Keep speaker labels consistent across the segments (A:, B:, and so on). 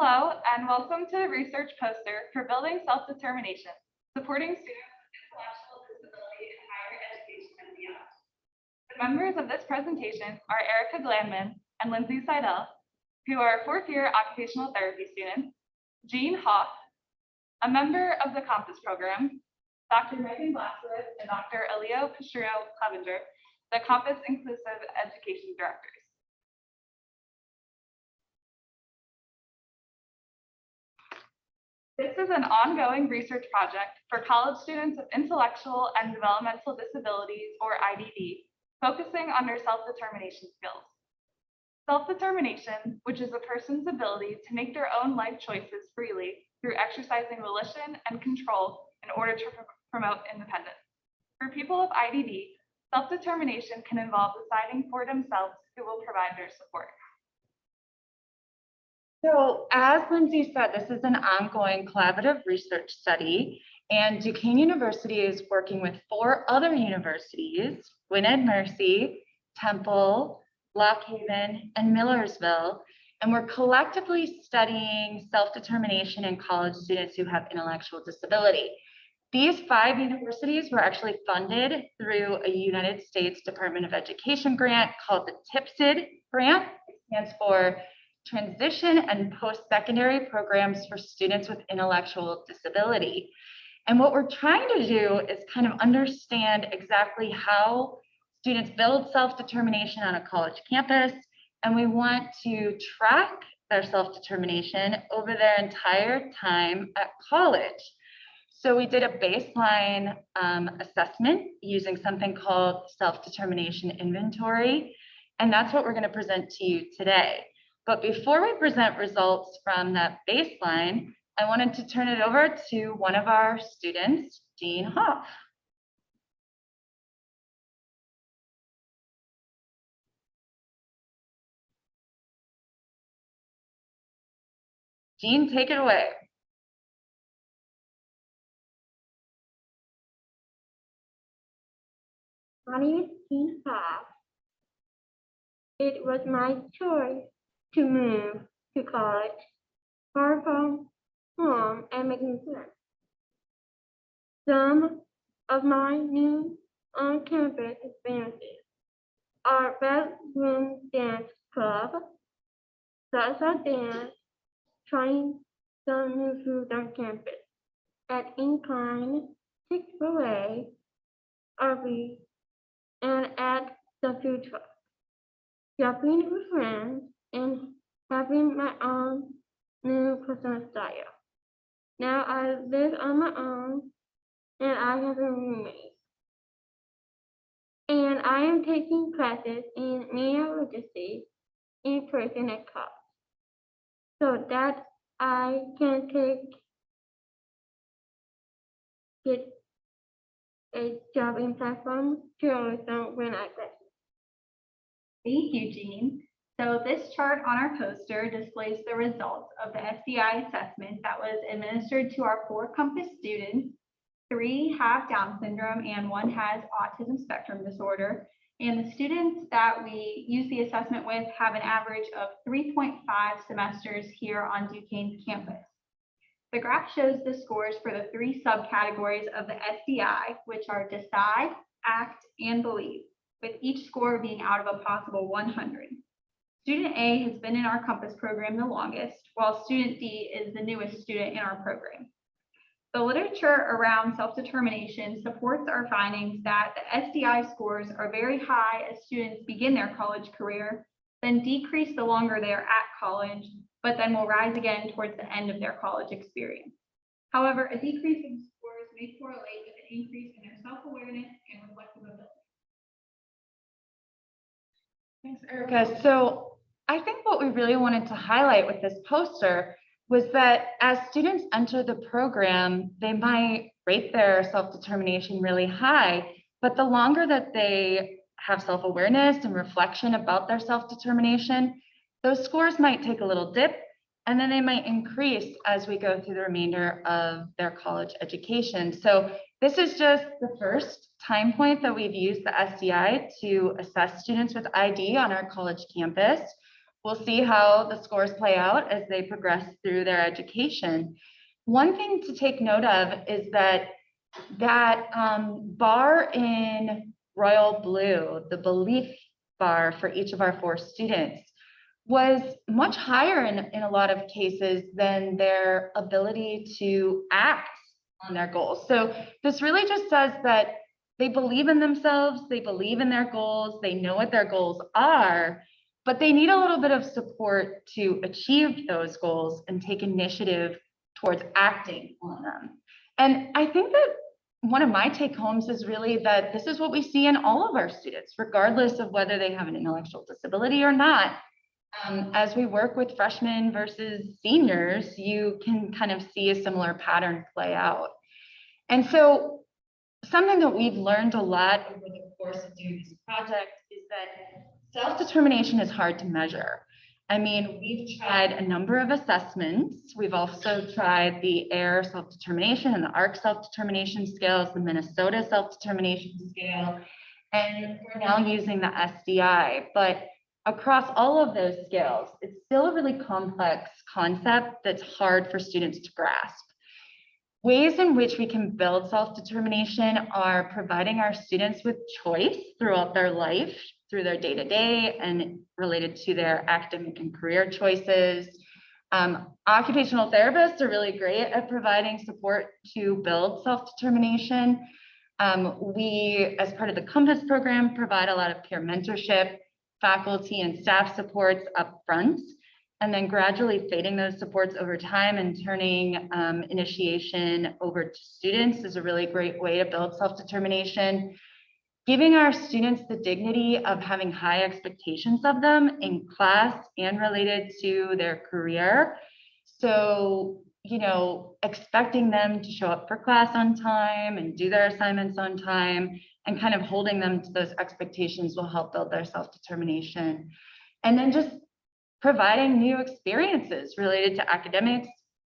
A: Hello, and welcome to the research poster for Building Self-Determination, Supporting Students with Intellectual Disability in Higher Education and Beyond. The members of this presentation are Erica Glandman and Lindsay Seidel, who are fourth-year occupational therapy students, Jean Hoff, a member of the COMPASS program, Dr. Megan Glasswood and Dr. Elio Pastrio-Clevenger, the COMPASS Inclusive Education Directors. This is an ongoing research project for college students with intellectual and developmental disabilities, or IDD, focusing on their self-determination skills. Self-determination, which is a person's ability to make their own life choices freely through exercising volition and control in order to promote independence. For people of IDD, self-determination can involve deciding for themselves who will provide their support.
B: So as Lindsay said, this is an ongoing collaborative research study, and Duquesne University is working with 4 other universities, Gwynedd Mercy, Temple, Lock Haven, and Millersville, and we're collectively studying self-determination in college students who have intellectual disability. These 5 universities were actually funded through a United States Department of Education grant called the TIPSID grant. It stands for Transition and Post-Secondary Programs for Students with Intellectual Disability. And what we're trying to do is kind of understand exactly how students build self-determination on a college campus, and we want to track their self-determination over their entire time at college. So we did a baseline assessment using something called self-determination inventory, and that's what we're going to present to you today. But before we present results from that baseline, I wanted to turn it over to one of our students, Jean Hoff. Jean, take it away.
C: My name is Jean Hoff. It was my choice to move to college, far from home and making friends. Some of my new on-campus experiences are bedroom dance club, salsa dance, trying some new food on campus, at Incline, Chick-fil-A, Arby's, and at the food truck, shopping with friends, and having my own new personal style. Now I live on my own, and I have a roommate. And I am taking classes in media literacy in person at college, so that I can get a job in platform journalism when I graduate.
D: Thank you, Jean. So this chart on our poster displays the results of the SDI assessment that was administered to our 4 COMPASS students. 3 have Down syndrome and 1 has autism spectrum disorder. And the students that we use the assessment with have an average of 3.5 semesters here on Duquesne's campus. The graph shows the scores for the 3 subcategories of the SDI, which are decide, act, and believe, with each score being out of a possible 100. Student A has been in our COMPASS program the longest, while student D is the newest student in our program. The literature around self-determination supports our findings that the SDI scores are very high as students begin their college career, then decrease the longer they are at college, but then will rise again towards the end of their college experience. However, a decrease in scores may correlate with an increase in their self-awareness and reflective ability.
B: Thanks, Erica. So I think what we really wanted to highlight with this poster was that as students enter the program, they might rate their self-determination really high, but the longer that they have self-awareness and reflection about their self-determination, those scores might take a little dip, and then they might increase as we go through the remainder of their college education. So this is just the first time point that we've used the SDI to assess students with ID on our college campus. we'll see how the scores play out as they progress through their education. One thing to take note of is that bar in royal blue, the belief bar for each of our 4 students, was much higher in a lot of cases than their ability to act on their goals. So this really just says that they believe in themselves, they believe in their goals, they know what their goals are, but they need a little bit of support to achieve those goals and take initiative towards acting on them. And I think that one of my take homes is really that this is what we see in all of our students, regardless of whether they have an intellectual disability or not. As we work with freshmen versus seniors, you can kind of see a similar pattern play out. And so something that we've learned a lot over the course of doing this project is that self-determination is hard to measure. I mean, we've tried a number of assessments. We've also tried the AIR self-determination and the ARC self-determination scales, the Minnesota self-determination scale, and we're now using the SDI. But across all of those scales, it's still a really complex concept that's hard for students to grasp. Ways in which we can build self-determination are providing our students with choice throughout their life, through their day-to-day and related to their academic and career choices. Occupational therapists are really great at providing support to build self-determination. We, as part of the Compass program, provide a lot of peer mentorship, faculty and staff supports up front, and then gradually fading those supports over time and turning initiation over to students is a really great way to build self-determination. Giving our students the dignity of having high expectations of them in class and related to their career. So, you know, expecting them to show up for class on time and do their assignments on time, and kind of holding them to those expectations will help build their self-determination. And then just providing new experiences related to academics,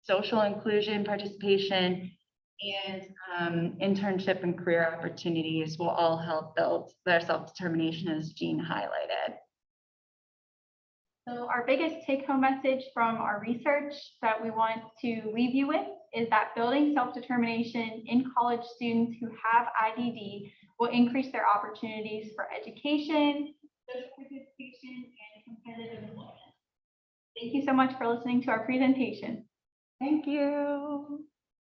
B: social inclusion, participation, and internship and career opportunities will all help build their self-determination, as Jean highlighted.
D: So our biggest take-home message from our research that we want to leave you with is that building self-determination in college students who have IDD will increase their opportunities for education, social participation, and competitive employment. Thank you so much for listening to our presentation.
B: Thank you.